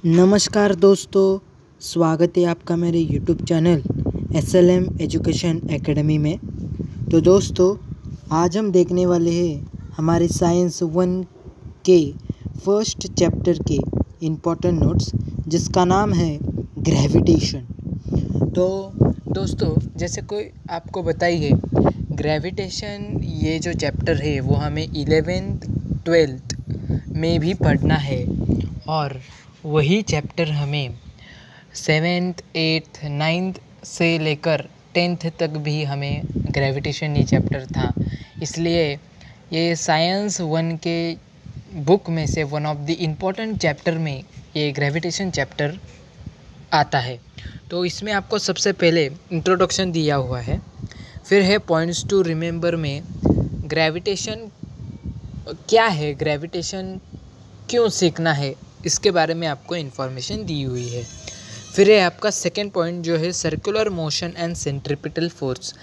नमस्कार दोस्तों, स्वागत है आपका मेरे YouTube channel SLM education academy में। तो दोस्तों, आज हम देखने वाले हैं हमारे साइंस 1 के फर्स्ट चैप्टर के इम्पोर्टेंट नोट्स, जिसका नाम है ग्रेविटेशन। तो दोस्तों, जैसे कोई आपको बताइए, ग्रेविटेशन ये जो चैप्टर है वो हमें 11th 12th में भी पढ़ना है, और वही चैप्टर हमें 7th 8th 9th से लेकर 10th तक भी हमें ग्रेविटेशन ये चैप्टर था। इसलिए ये साइंस 1 के बुक में से one of the important chapter में ये ग्रेविटेशन चैप्टर आता है। तो इसमें आपको सबसे पहले इंट्रोडक्शन दिया हुआ है, फिर है पॉइंट्स टू रिमेंबर में ग्रेविटेशन क्या है, ग्रेविटेशन क्यों सीखना है, इसके बारे में आपको इन्फॉर्मेशन दी हुई है। फिर है आपका सेकेंड पॉइंट जो है circular motion and centripetal force.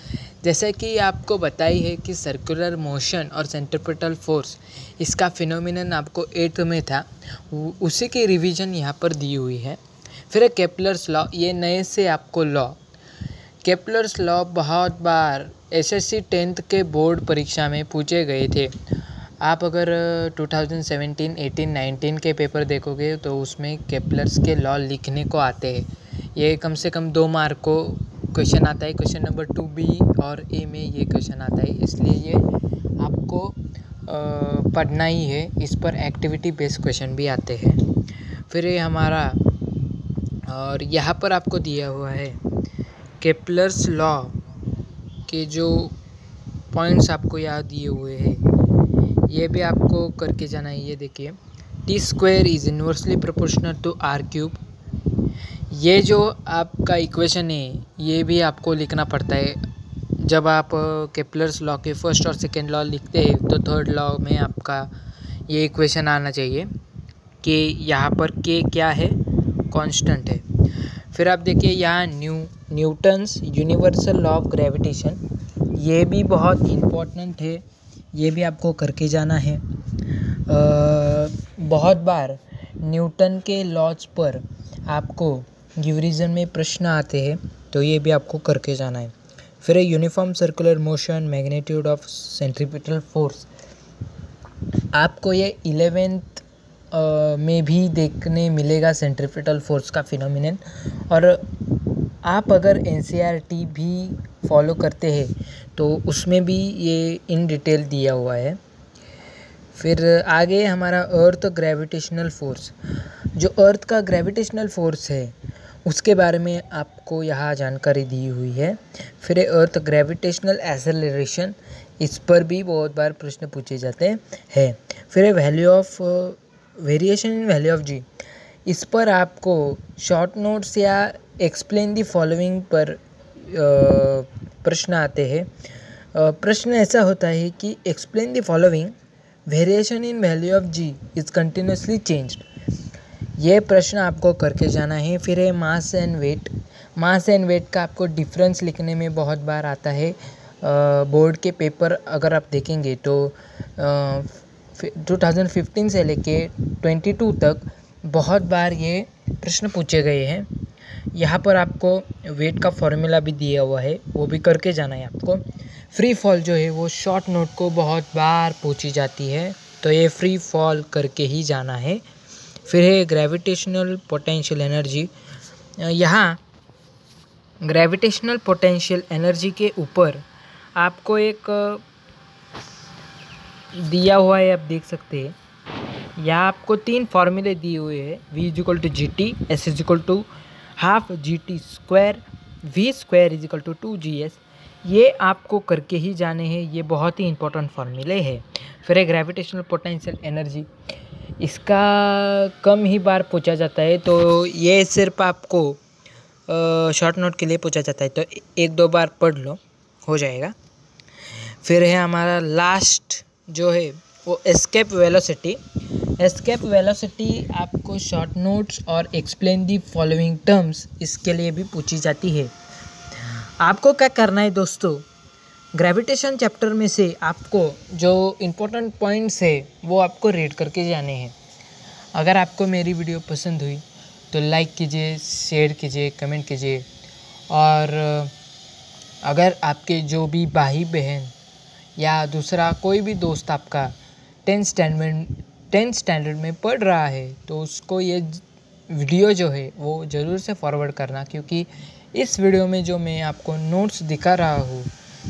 जैसा कि आपको बताई है कि सर्कुलर मोशन और सेंट्रीपिटल फोर्स इसका फिनोमिनन आपको 8th में था, उसी की रिवीजन यहाँ पर दी हुई है। फिर है केपलर्स लॉ, ये नए से आपको लॉ, केपलर्स लॉ बहुत बार SSC 10th के बोर्ड परीक्षा में पूछे गए थे। आप अगर 2017, 18, 19 के पेपर देखोगे तो उसमें केपलर्स के लॉ लिखने को आते हैं। ये कम से कम 2 मार्क को क्वेश्चन आता है, क्वेश्चन नंबर 2B और A में ये क्वेश्चन आता है, इसलिए ये आपको पढ़ना ही है। इस पर एक्टिविटी बेस्ड क्वेश्चन भी आते हैं। फिर ये हमारा, और यहाँ पर आपको दिया हुआ है केपलर्स लॉ के जो पॉइंट्स आपको याद दिए हुए हैं, ये भी आपको करके जाना है। ये देखिए, T² is inversely proportional to R³। ये जो आपका इक्वेशन है ये भी आपको लिखना पड़ता है। जब आप केपलर्स लॉ के फर्स्ट और सेकेंड लॉ लिखते हैं तो थर्ड लॉ में आपका ये इक्वेशन आना चाहिए कि यहाँ पर K क्या है, कांस्टेंट है। फिर आप देखिए यहाँ Newton's universal law of gravitation, ये भी बहुत इम्पोर्टेंट है, ये भी आपको करके जाना है। बहुत बार न्यूटन के लॉज पर आपको गिवरिजन में प्रश्न आते हैं, तो ये भी आपको करके जाना है। फिर uniform circular motion, magnitude of centripetal force, आपको ये 11th में भी देखने मिलेगा सेंट्रीपिटल फोर्स का फिनोमिनन। और आप अगर NCERT भी फॉलो करते हैं तो उसमें भी ये इन डिटेल दिया हुआ है। फिर आगे हमारा अर्थ ग्रेविटेशनल फोर्स, जो अर्थ का ग्रेविटेशनल फोर्स है उसके बारे में आपको यहाँ जानकारी दी हुई है। फिर अर्थ ग्रेविटेशनल एक्सेलरेशन, इस पर भी बहुत बार प्रश्न पूछे जाते हैं। फिर value of variation in value of G, इस पर आपको शॉर्ट नोट्स या एक्सप्लेन दी फॉलोइंग पर प्रश्न आते हैं। प्रश्न ऐसा होता है कि explain the following, variation in value of G is continuously changed. ये प्रश्न आपको करके जाना है। फिर है mass and weight, mass and weight का आपको डिफरेंस लिखने में बहुत बार आता है। बोर्ड के पेपर अगर आप देखेंगे तो 2015 से लेके 22 तक बहुत बार ये प्रश्न पूछे गए हैं। यहाँ पर आपको वेट का फॉर्मूला भी दिया हुआ है, वो भी करके जाना है आपको। फ्री फॉल जो है वो शॉर्ट नोट को बहुत बार पूछी जाती है, तो ये फ्री फॉल करके ही जाना है। फिर है ग्रेविटेशनल पोटेंशियल एनर्जी, यहाँ ग्रेविटेशनल पोटेंशियल एनर्जी के ऊपर आपको एक दिया हुआ है, आप देख सकते हैं। यहाँ आपको 3 फार्मूले दिए हुए हैं, V=GT, S=½ GT², V² 2GS। ये आपको करके ही जाने हैं, ये बहुत ही इंपॉर्टेंट फार्मूले हैं। फिर है ग्रेविटेशनल पोटेंशियल एनर्जी, इसका कम ही बार पूछा जाता है, तो ये सिर्फ आपको शॉर्ट नोट के लिए पूछा जाता है, तो 1-2 बार पढ़ लो, हो जाएगा। फिर है हमारा लास्ट जो है वो एस्केप वेलोसिटी। एस्केप वेलोसिटी आपको शॉर्ट नोट्स और एक्सप्लेन दी फॉलोइंग टर्म्स, इसके लिए भी पूछी जाती है। आपको क्या करना है दोस्तों, ग्रेविटेशन चैप्टर में से आपको जो इम्पोर्टेंट पॉइंट्स है वो आपको रीड करके जाने हैं। अगर आपको मेरी वीडियो पसंद हुई तो लाइक कीजिए, शेयर कीजिए, कमेंट कीजिए। और अगर आपके जो भी भाई बहन या दूसरा कोई भी दोस्त आपका 10th स्टैंडर्ड में पढ़ रहा है तो उसको ये वीडियो जो है वो ज़रूर से फॉरवर्ड करना, क्योंकि इस वीडियो में जो मैं आपको नोट्स दिखा रहा हूँ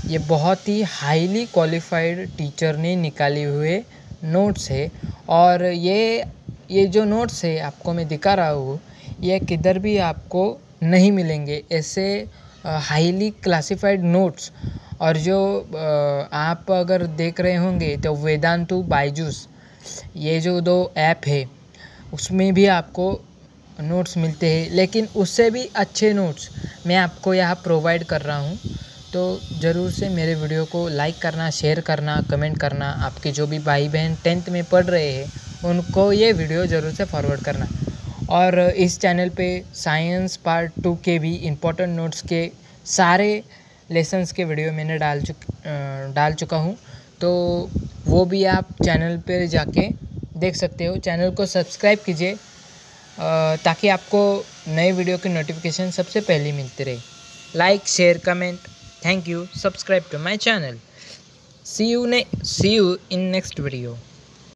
ये बहुत ही हाईली क्वालिफाइड टीचर ने निकाले हुए नोट्स है। और ये जो नोट्स है आपको मैं दिखा रहा हूँ ये किधर भी आपको नहीं मिलेंगे ऐसे हाईली क्लासिफाइड नोट्स। और जो आप अगर देख रहे होंगे तो वेदांतु, बायजूस, ये जो 2 ऐप है उसमें भी आपको नोट्स मिलते हैं, लेकिन उससे भी अच्छे नोट्स मैं आपको यहाँ प्रोवाइड कर रहा हूँ। तो ज़रूर से मेरे वीडियो को लाइक करना, शेयर करना, कमेंट करना। आपके जो भी भाई बहन 10th में पढ़ रहे हैं उनको ये वीडियो ज़रूर से फॉरवर्ड करना। और इस चैनल पे साइंस पार्ट 2 के भी इम्पोर्टेंट नोट्स के सारे लेसन्स के वीडियो मैंने डाल चुका हूँ, तो वो भी आप चैनल पर जाके देख सकते हो। चैनल को सब्सक्राइब कीजिए ताकि आपको नए वीडियो की नोटिफिकेशन सबसे पहले मिलती रहे। Like, share, comment. Thank you. Subscribe to my channel. See you in next video.